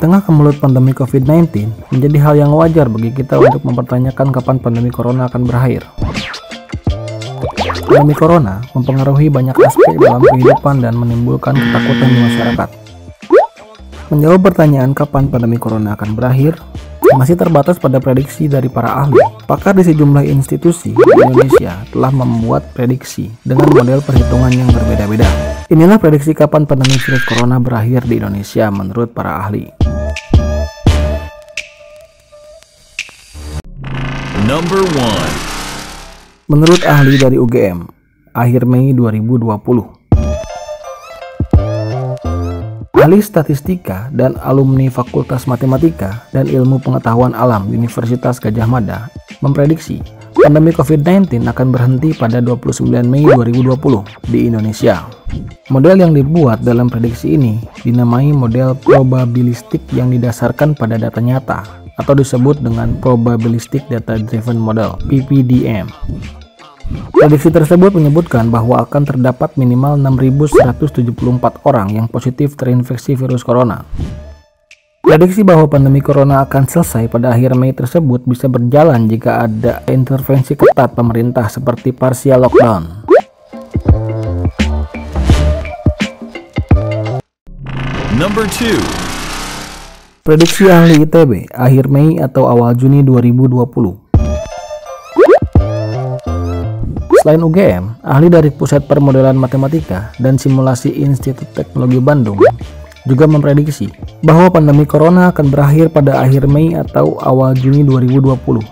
tengah kemelut pandemi COVID-19, menjadi hal yang wajar bagi kita untuk mempertanyakan kapan pandemi corona akan berakhir. Pandemi corona mempengaruhi banyak aspek dalam kehidupan dan menimbulkan ketakutan di masyarakat. Menjawab pertanyaan kapan pandemi corona akan berakhir, masih terbatas pada prediksi dari para ahli. Pakar di sejumlah institusi di Indonesia telah membuat prediksi dengan model perhitungan yang berbeda-beda. Inilah prediksi kapan pandemi virus corona berakhir di Indonesia menurut para ahli. Number 1. Menurut ahli dari UGM, akhir Mei 2020. Ahli statistika dan alumni Fakultas Matematika dan Ilmu Pengetahuan Alam Universitas Gadjah Mada memprediksi pandemi COVID-19 akan berhenti pada 29 Mei 2020 di Indonesia. Model yang dibuat dalam prediksi ini dinamai model probabilistik yang didasarkan pada data nyata atau disebut dengan Probabilistic Data Driven Model (PPDM). Prediksi tersebut menyebutkan bahwa akan terdapat minimal 6.174 orang yang positif terinfeksi virus corona. Prediksi bahwa pandemi corona akan selesai pada akhir Mei tersebut bisa berjalan jika ada intervensi ketat pemerintah seperti partial lockdown. Number 2. Prediksi ahli ITB akhir Mei atau awal Juni 2020. Selain UGM, ahli dari Pusat Permodelan Matematika dan Simulasi Institut Teknologi Bandung juga memprediksi bahwa pandemi corona akan berakhir pada akhir Mei atau awal Juni 2020.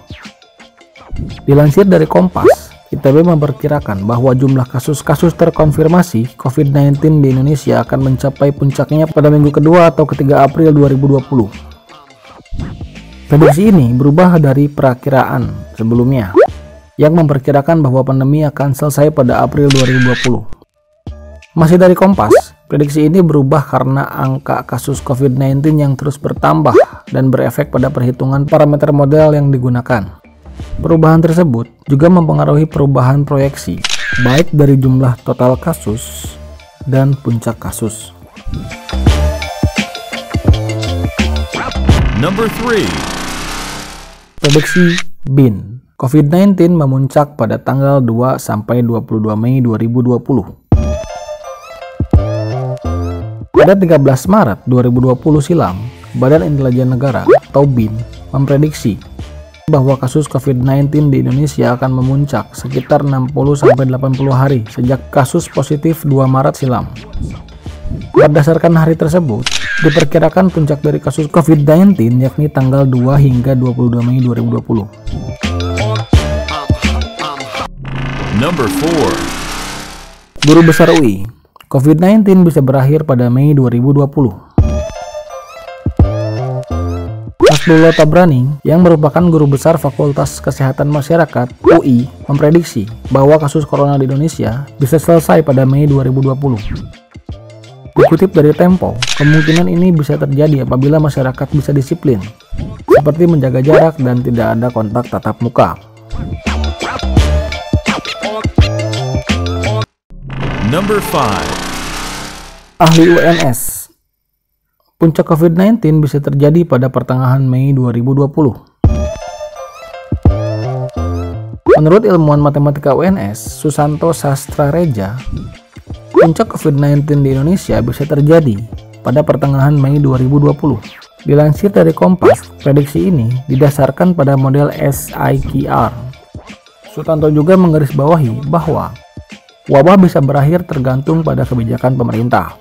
Dilansir dari Kompas, ITB memperkirakan bahwa jumlah kasus-kasus terkonfirmasi COVID-19 di Indonesia akan mencapai puncaknya pada minggu kedua atau ketiga April 2020. Prediksi ini berubah dari perakiraan sebelumnya yang memperkirakan bahwa pandemi akan selesai pada April 2020. Masih dari Kompas, prediksi ini berubah karena angka kasus COVID-19 yang terus bertambah dan berefek pada perhitungan parameter model yang digunakan. Perubahan tersebut juga mempengaruhi perubahan proyeksi, baik dari jumlah total kasus dan puncak kasus. Number 3. Prediksi BIN. COVID-19 memuncak pada tanggal 2 sampai 22 Mei 2020. Pada 13 Maret 2020 silam, Badan Intelijen Negara atau BIN memprediksi bahwa kasus COVID-19 di Indonesia akan memuncak sekitar 60 sampai 80 hari sejak kasus positif 2 Maret silam. Berdasarkan hari tersebut, diperkirakan puncak dari kasus COVID-19 yakni tanggal 2 hingga 22 Mei 2020. Number 4. Guru Besar UI, COVID-19 bisa berakhir pada Mei 2020. Hasbullah Tabrani yang merupakan Guru Besar Fakultas Kesehatan Masyarakat UI memprediksi bahwa kasus corona di Indonesia bisa selesai pada Mei 2020. Dikutip dari Tempo, kemungkinan ini bisa terjadi apabila masyarakat bisa disiplin, seperti menjaga jarak dan tidak ada kontak tatap muka. Number 5. Ahli UNS, puncak COVID-19 bisa terjadi pada pertengahan Mei 2020. Menurut ilmuwan matematika UNS, Susanto Sastrareja, puncak COVID-19 di Indonesia bisa terjadi pada pertengahan Mei 2020. Dilansir dari Kompas, prediksi ini didasarkan pada model SIKR. Susanto juga menggarisbawahi bahwa wabah bisa berakhir tergantung pada kebijakan pemerintah.